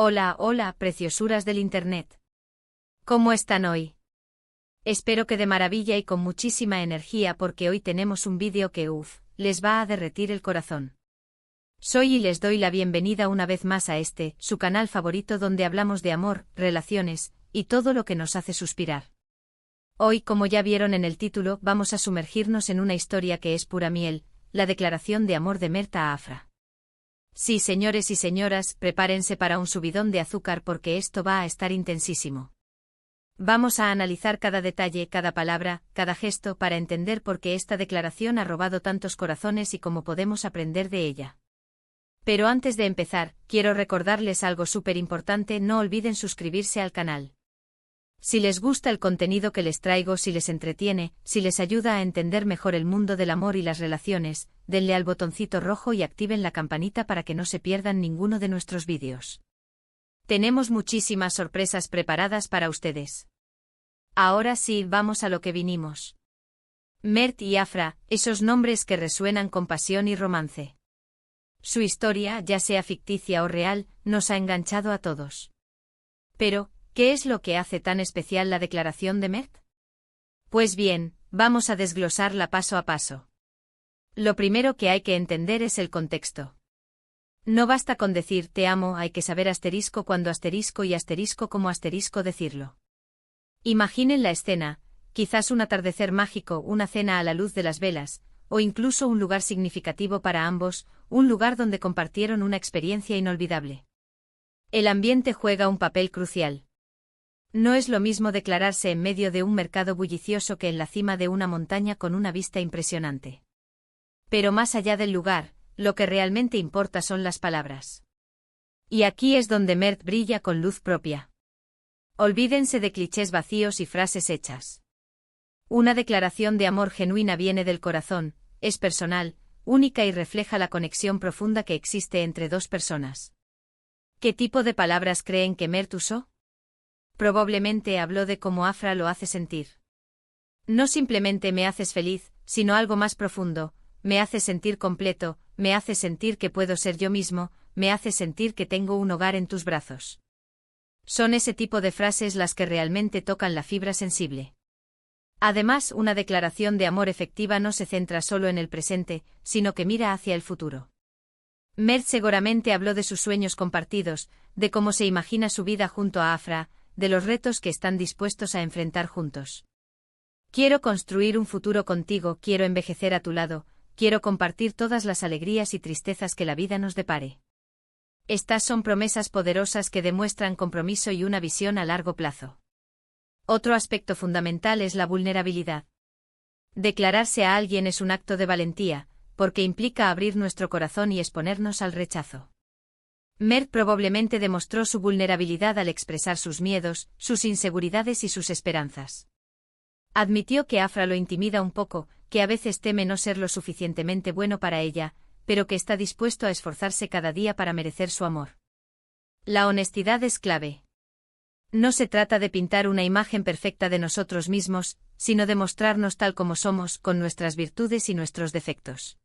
Hola, hola, preciosuras del Internet. ¿Cómo están hoy? Espero que de maravilla y con muchísima energía porque hoy tenemos un vídeo que les va a derretir el corazón. Soy y les doy la bienvenida una vez más a su canal favorito donde hablamos de amor, relaciones, y todo lo que nos hace suspirar. Hoy, como ya vieron en el título, vamos a sumergirnos en una historia que es pura miel, la declaración de amor de Mert a Afra. Sí, señores y señoras, prepárense para un subidón de azúcar porque esto va a estar intensísimo. Vamos a analizar cada detalle, cada palabra, cada gesto para entender por qué esta declaración ha robado tantos corazones y cómo podemos aprender de ella. Pero antes de empezar, quiero recordarles algo súper importante: no olviden suscribirse al canal. Si les gusta el contenido que les traigo, si les entretiene, si les ayuda a entender mejor el mundo del amor y las relaciones, denle al botoncito rojo y activen la campanita para que no se pierdan ninguno de nuestros vídeos. Tenemos muchísimas sorpresas preparadas para ustedes. Ahora sí, vamos a lo que vinimos. Mert y Afra, esos nombres que resuenan con pasión y romance. Su historia, ya sea ficticia o real, nos ha enganchado a todos. Pero, ¿qué es lo que hace tan especial la declaración de Mert? Pues bien, vamos a desglosarla paso a paso. Lo primero que hay que entender es el contexto. No basta con decir te amo, hay que saber asterisco cuándo asterisco y asterisco cómo asterisco decirlo. Imaginen la escena, quizás un atardecer mágico, una cena a la luz de las velas, o incluso un lugar significativo para ambos, un lugar donde compartieron una experiencia inolvidable. El ambiente juega un papel crucial. No es lo mismo declararse en medio de un mercado bullicioso que en la cima de una montaña con una vista impresionante. Pero más allá del lugar, lo que realmente importa son las palabras. Y aquí es donde Mert brilla con luz propia. Olvídense de clichés vacíos y frases hechas. Una declaración de amor genuina viene del corazón, es personal, única y refleja la conexión profunda que existe entre dos personas. ¿Qué tipo de palabras creen que Mert usó? Probablemente habló de cómo Afra lo hace sentir. No simplemente me haces feliz, sino algo más profundo: me hace sentir completo, me hace sentir que puedo ser yo mismo, me hace sentir que tengo un hogar en tus brazos. Son ese tipo de frases las que realmente tocan la fibra sensible. Además, una declaración de amor efectiva no se centra solo en el presente, sino que mira hacia el futuro. Mert seguramente habló de sus sueños compartidos, de cómo se imagina su vida junto a Afra, de los retos que están dispuestos a enfrentar juntos. Quiero construir un futuro contigo, quiero envejecer a tu lado, quiero compartir todas las alegrías y tristezas que la vida nos depare. Estas son promesas poderosas que demuestran compromiso y una visión a largo plazo. Otro aspecto fundamental es la vulnerabilidad. Declararse a alguien es un acto de valentía, porque implica abrir nuestro corazón y exponernos al rechazo. Mert probablemente demostró su vulnerabilidad al expresar sus miedos, sus inseguridades y sus esperanzas. Admitió que Afra lo intimida un poco, que a veces teme no ser lo suficientemente bueno para ella, pero que está dispuesto a esforzarse cada día para merecer su amor. La honestidad es clave. No se trata de pintar una imagen perfecta de nosotros mismos, sino de mostrarnos tal como somos, con nuestras virtudes y nuestros defectos.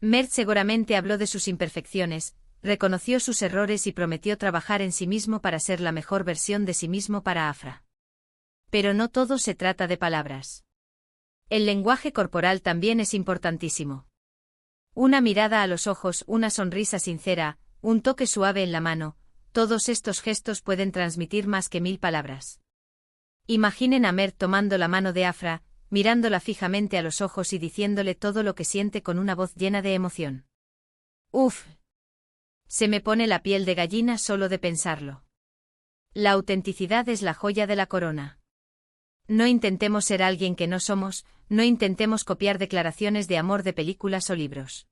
Mert seguramente habló de sus imperfecciones, reconoció sus errores y prometió trabajar en sí mismo para ser la mejor versión de sí mismo para Afra. Pero no todo se trata de palabras. El lenguaje corporal también es importantísimo. Una mirada a los ojos, una sonrisa sincera, un toque suave en la mano, todos estos gestos pueden transmitir más que 1000 palabras. Imaginen a Mert tomando la mano de Afra, mirándola fijamente a los ojos y diciéndole todo lo que siente con una voz llena de emoción. ¡Uf! Se me pone la piel de gallina solo de pensarlo. La autenticidad es la joya de la corona. No intentemos ser alguien que no somos, no intentemos copiar declaraciones de amor de películas o libros.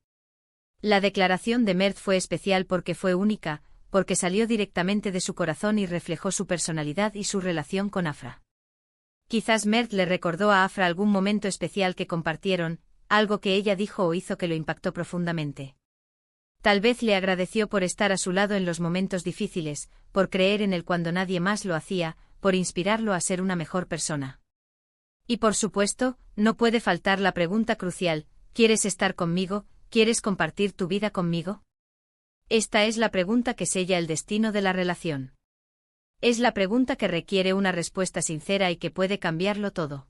La declaración de Mert fue especial porque fue única, porque salió directamente de su corazón y reflejó su personalidad y su relación con Afra. Quizás Mert le recordó a Afra algún momento especial que compartieron, algo que ella dijo o hizo que lo impactó profundamente. Tal vez le agradeció por estar a su lado en los momentos difíciles, por creer en él cuando nadie más lo hacía, por inspirarlo a ser una mejor persona. Y por supuesto, no puede faltar la pregunta crucial: ¿quieres estar conmigo? ¿Quieres compartir tu vida conmigo? Esta es la pregunta que sella el destino de la relación. Es la pregunta que requiere una respuesta sincera y que puede cambiarlo todo.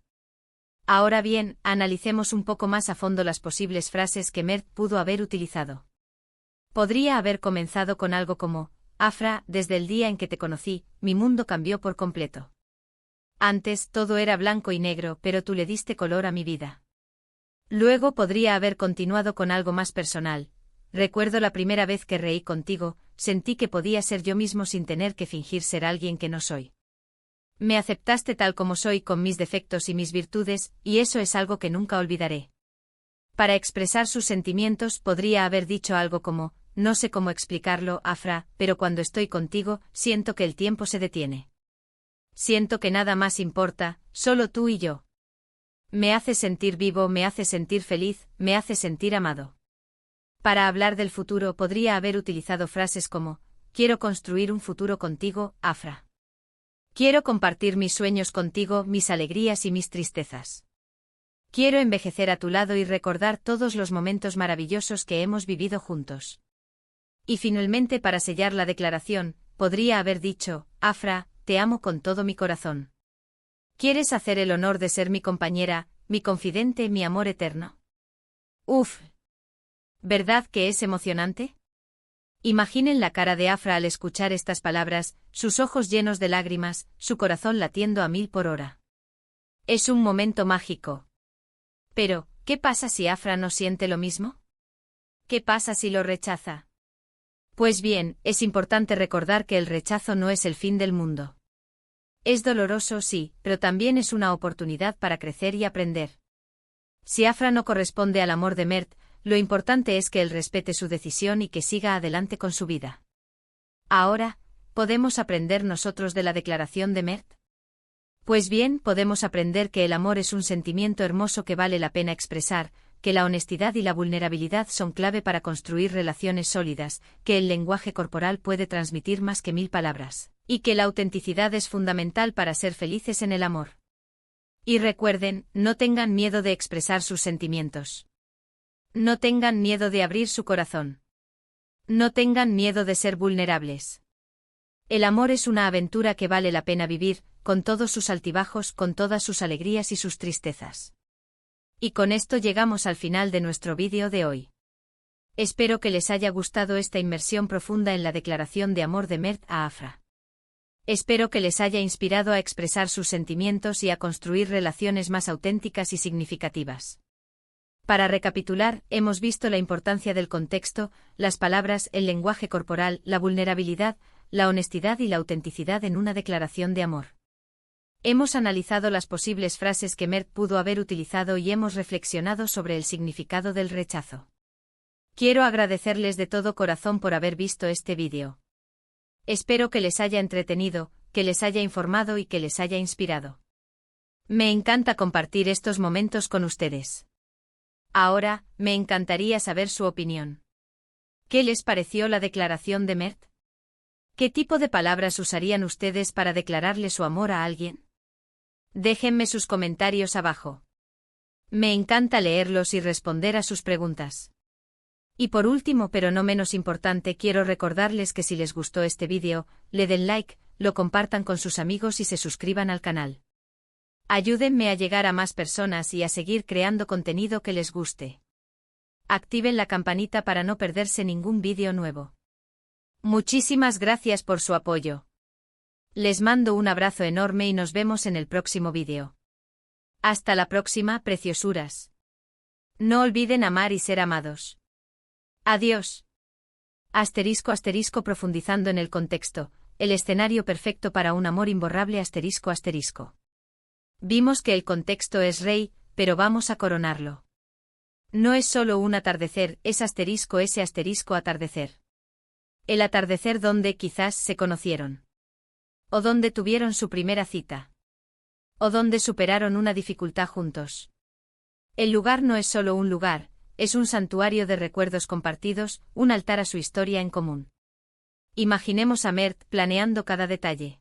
Ahora bien, analicemos un poco más a fondo las posibles frases que Mert pudo haber utilizado. Podría haber comenzado con algo como: Afra, desde el día en que te conocí, mi mundo cambió por completo. Antes todo era blanco y negro, pero tú le diste color a mi vida. Luego podría haber continuado con algo más personal. Recuerdo la primera vez que reí contigo, sentí que podía ser yo mismo sin tener que fingir ser alguien que no soy. Me aceptaste tal como soy, con mis defectos y mis virtudes, y eso es algo que nunca olvidaré. Para expresar sus sentimientos podría haber dicho algo como: no sé cómo explicarlo, Afra, pero cuando estoy contigo, siento que el tiempo se detiene. Siento que nada más importa, solo tú y yo. Me hace sentir vivo, me hace sentir feliz, me hace sentir amado. Para hablar del futuro podría haber utilizado frases como: quiero construir un futuro contigo, Afra. Quiero compartir mis sueños contigo, mis alegrías y mis tristezas. Quiero envejecer a tu lado y recordar todos los momentos maravillosos que hemos vivido juntos. Y finalmente, para sellar la declaración, podría haber dicho: Afra, te amo con todo mi corazón. ¿Quieres hacer el honor de ser mi compañera, mi confidente, mi amor eterno? Uf. ¿Verdad que es emocionante? Imaginen la cara de Afra al escuchar estas palabras, sus ojos llenos de lágrimas, su corazón latiendo a 1000 por hora. Es un momento mágico. Pero, ¿qué pasa si Afra no siente lo mismo? ¿Qué pasa si lo rechaza? Pues bien, es importante recordar que el rechazo no es el fin del mundo. Es doloroso, sí, pero también es una oportunidad para crecer y aprender. Si Afra no corresponde al amor de Mert, lo importante es que él respete su decisión y que siga adelante con su vida. Ahora, ¿podemos aprender nosotros de la declaración de Mert? Pues bien, podemos aprender que el amor es un sentimiento hermoso que vale la pena expresar, que la honestidad y la vulnerabilidad son clave para construir relaciones sólidas, que el lenguaje corporal puede transmitir más que 1000 palabras, y que la autenticidad es fundamental para ser felices en el amor. Y recuerden, no tengan miedo de expresar sus sentimientos. No tengan miedo de abrir su corazón. No tengan miedo de ser vulnerables. El amor es una aventura que vale la pena vivir, con todos sus altibajos, con todas sus alegrías y sus tristezas. Y con esto llegamos al final de nuestro vídeo de hoy. Espero que les haya gustado esta inmersión profunda en la declaración de amor de Mert a Afra. Espero que les haya inspirado a expresar sus sentimientos y a construir relaciones más auténticas y significativas. Para recapitular, hemos visto la importancia del contexto, las palabras, el lenguaje corporal, la vulnerabilidad, la honestidad y la autenticidad en una declaración de amor. Hemos analizado las posibles frases que Mert pudo haber utilizado y hemos reflexionado sobre el significado del rechazo. Quiero agradecerles de todo corazón por haber visto este vídeo. Espero que les haya entretenido, que les haya informado y que les haya inspirado. Me encanta compartir estos momentos con ustedes. Ahora, me encantaría saber su opinión. ¿Qué les pareció la declaración de Mert? ¿Qué tipo de palabras usarían ustedes para declararle su amor a alguien? Déjenme sus comentarios abajo. Me encanta leerlos y responder a sus preguntas. Y por último, pero no menos importante, quiero recordarles que si les gustó este vídeo, le den like, lo compartan con sus amigos y se suscriban al canal. Ayúdenme a llegar a más personas y a seguir creando contenido que les guste. Activen la campanita para no perderse ningún vídeo nuevo. Muchísimas gracias por su apoyo. Les mando un abrazo enorme y nos vemos en el próximo vídeo. Hasta la próxima, preciosuras. No olviden amar y ser amados. Adiós. Asterisco asterisco profundizando en el contexto, el escenario perfecto para un amor imborrable asterisco asterisco. Vimos que el contexto es rey, pero vamos a coronarlo. No es solo un atardecer, es asterisco ese asterisco atardecer. El atardecer donde quizás se conocieron. O donde tuvieron su primera cita. O donde superaron una dificultad juntos. El lugar no es solo un lugar, es un santuario de recuerdos compartidos, un altar a su historia en común. Imaginemos a Mert planeando cada detalle.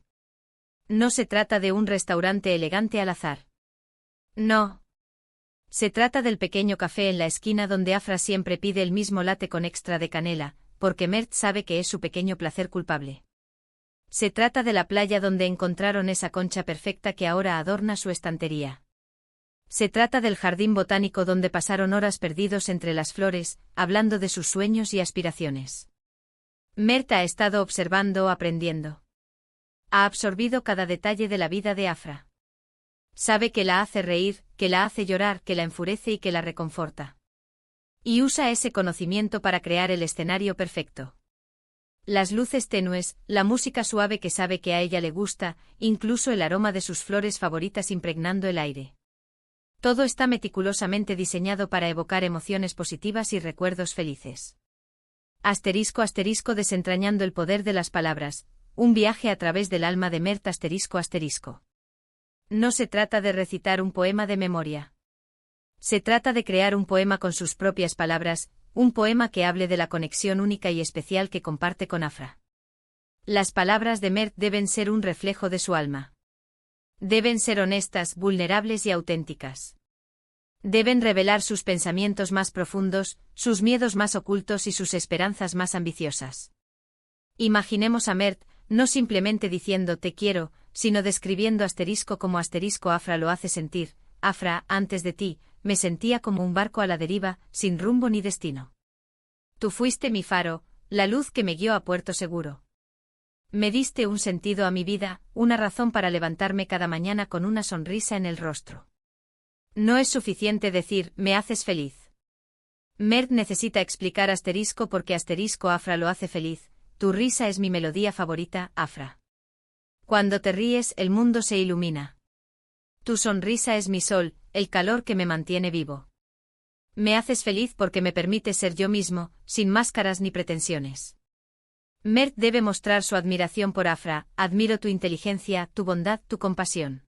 No se trata de un restaurante elegante al azar. No. Se trata del pequeño café en la esquina donde Afra siempre pide el mismo latte con extra de canela, porque Mert sabe que es su pequeño placer culpable. Se trata de la playa donde encontraron esa concha perfecta que ahora adorna su estantería. Se trata del jardín botánico donde pasaron horas perdidos entre las flores, hablando de sus sueños y aspiraciones. Mert ha estado observando, aprendiendo. Ha absorbido cada detalle de la vida de Afra. Sabe que la hace reír, que la hace llorar, que la enfurece y que la reconforta. Y usa ese conocimiento para crear el escenario perfecto. Las luces tenues, la música suave que sabe que a ella le gusta, incluso el aroma de sus flores favoritas impregnando el aire. Todo está meticulosamente diseñado para evocar emociones positivas y recuerdos felices. Asterisco asterisco desentrañando el poder de las palabras, un viaje a través del alma de Mert asterisco asterisco. No se trata de recitar un poema de memoria. Se trata de crear un poema con sus propias palabras, un poema que hable de la conexión única y especial que comparte con Afra. Las palabras de Mert deben ser un reflejo de su alma. Deben ser honestas, vulnerables y auténticas. Deben revelar sus pensamientos más profundos, sus miedos más ocultos y sus esperanzas más ambiciosas. Imaginemos a Mert, no simplemente diciendo te quiero, sino describiendo asterisco como asterisco Afra lo hace sentir. Afra, antes de ti, me sentía como un barco a la deriva, sin rumbo ni destino. Tú fuiste mi faro, la luz que me guió a puerto seguro. Me diste un sentido a mi vida, una razón para levantarme cada mañana con una sonrisa en el rostro. No es suficiente decir, me haces feliz. Mert necesita explicar asterisco porque asterisco Afra lo hace feliz, tu risa es mi melodía favorita, Afra. Cuando te ríes, el mundo se ilumina. Tu sonrisa es mi sol, el calor que me mantiene vivo. Me haces feliz porque me permites ser yo mismo, sin máscaras ni pretensiones. Mert debe mostrar su admiración por Afra, admiro tu inteligencia, tu bondad, tu compasión.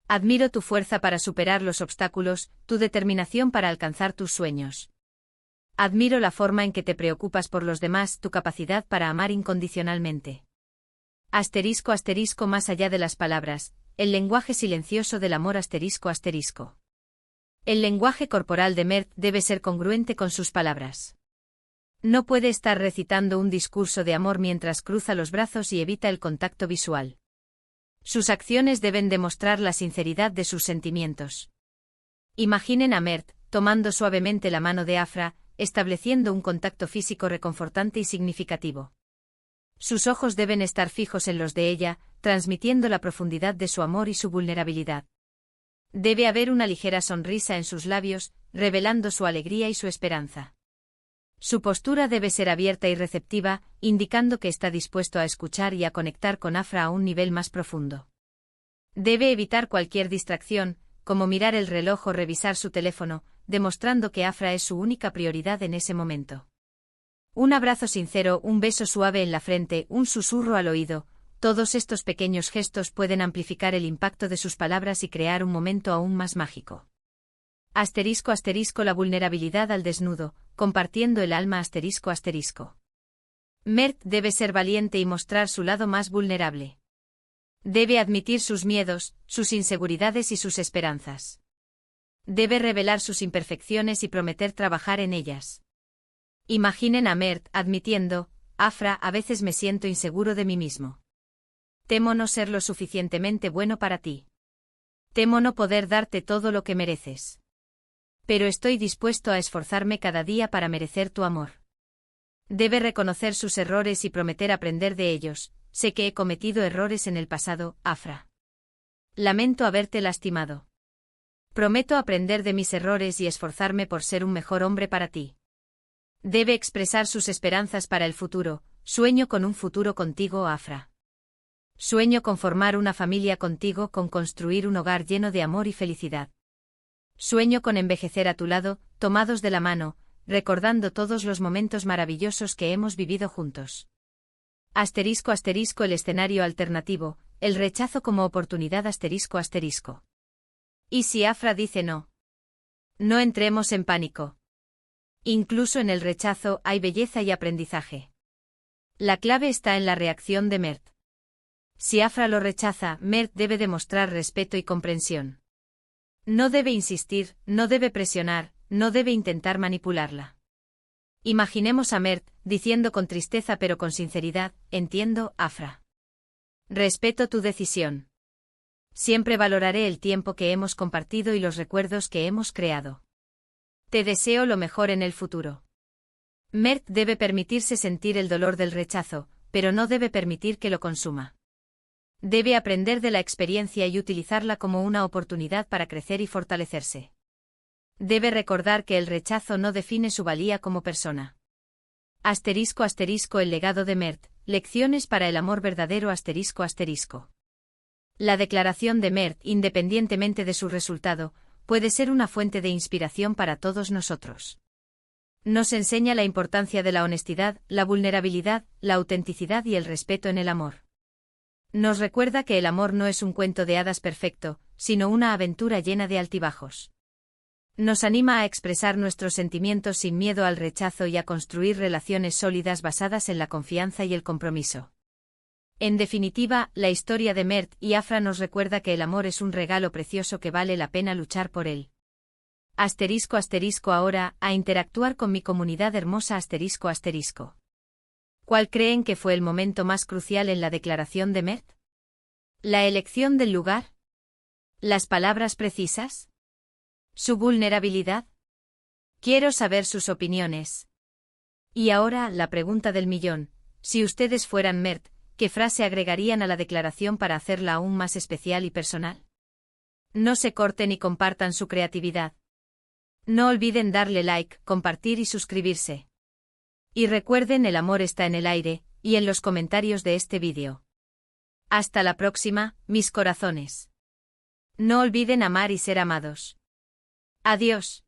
Admiro tu fuerza para superar los obstáculos, tu determinación para alcanzar tus sueños. Admiro la forma en que te preocupas por los demás, tu capacidad para amar incondicionalmente. Asterisco asterisco más allá de las palabras, el lenguaje silencioso del amor asterisco asterisco. El lenguaje corporal de Mert debe ser congruente con sus palabras. No puede estar recitando un discurso de amor mientras cruza los brazos y evita el contacto visual. Sus acciones deben demostrar la sinceridad de sus sentimientos. Imaginen a Mert, tomando suavemente la mano de Afra, estableciendo un contacto físico reconfortante y significativo. Sus ojos deben estar fijos en los de ella, transmitiendo la profundidad de su amor y su vulnerabilidad. Debe haber una ligera sonrisa en sus labios, revelando su alegría y su esperanza. Su postura debe ser abierta y receptiva, indicando que está dispuesto a escuchar y a conectar con Afra a un nivel más profundo. Debe evitar cualquier distracción, como mirar el reloj o revisar su teléfono, demostrando que Afra es su única prioridad en ese momento. Un abrazo sincero, un beso suave en la frente, un susurro al oído, todos estos pequeños gestos pueden amplificar el impacto de sus palabras y crear un momento aún más mágico. Asterisco asterisco la vulnerabilidad al desnudo, compartiendo el alma asterisco asterisco. Mert debe ser valiente y mostrar su lado más vulnerable. Debe admitir sus miedos, sus inseguridades y sus esperanzas. Debe revelar sus imperfecciones y prometer trabajar en ellas. Imaginen a Mert admitiendo, Afra, a veces me siento inseguro de mí mismo. Temo no ser lo suficientemente bueno para ti. Temo no poder darte todo lo que mereces. Pero estoy dispuesto a esforzarme cada día para merecer tu amor. Debe reconocer sus errores y prometer aprender de ellos. Sé que he cometido errores en el pasado, Afra. Lamento haberte lastimado. Prometo aprender de mis errores y esforzarme por ser un mejor hombre para ti. Debe expresar sus esperanzas para el futuro. Sueño con un futuro contigo, Afra. Sueño con formar una familia contigo, con construir un hogar lleno de amor y felicidad. Sueño con envejecer a tu lado, tomados de la mano, recordando todos los momentos maravillosos que hemos vivido juntos. Asterisco asterisco el escenario alternativo, el rechazo como oportunidad asterisco asterisco. ¿Y si Afra dice no? No entremos en pánico. Incluso en el rechazo hay belleza y aprendizaje. La clave está en la reacción de Mert. Si Afra lo rechaza, Mert debe demostrar respeto y comprensión. No debe insistir, no debe presionar, no debe intentar manipularla. Imaginemos a Mert, diciendo con tristeza pero con sinceridad, entiendo, Afra. Respeto tu decisión. Siempre valoraré el tiempo que hemos compartido y los recuerdos que hemos creado. Te deseo lo mejor en el futuro. Mert debe permitirse sentir el dolor del rechazo, pero no debe permitir que lo consuma. Debe aprender de la experiencia y utilizarla como una oportunidad para crecer y fortalecerse. Debe recordar que el rechazo no define su valía como persona. *** El legado de Mert, lecciones para el amor verdadero ***. La declaración de Mert, independientemente de su resultado, puede ser una fuente de inspiración para todos nosotros. Nos enseña la importancia de la honestidad, la vulnerabilidad, la autenticidad y el respeto en el amor. Nos recuerda que el amor no es un cuento de hadas perfecto, sino una aventura llena de altibajos. Nos anima a expresar nuestros sentimientos sin miedo al rechazo y a construir relaciones sólidas basadas en la confianza y el compromiso. En definitiva, la historia de Mert y Afra nos recuerda que el amor es un regalo precioso que vale la pena luchar por él. *** Ahora, a interactuar con mi comunidad hermosa ***. ¿Cuál creen que fue el momento más crucial en la declaración de Mert? ¿La elección del lugar? ¿Las palabras precisas? ¿Su vulnerabilidad? Quiero saber sus opiniones. Y ahora, la pregunta del millón. Si ustedes fueran Mert, ¿qué frase agregarían a la declaración para hacerla aún más especial y personal? No se corten y compartan su creatividad. No olviden darle like, compartir y suscribirse. Y recuerden, el amor está en el aire, y en los comentarios de este vídeo. Hasta la próxima, mis corazones. No olviden amar y ser amados. Adiós.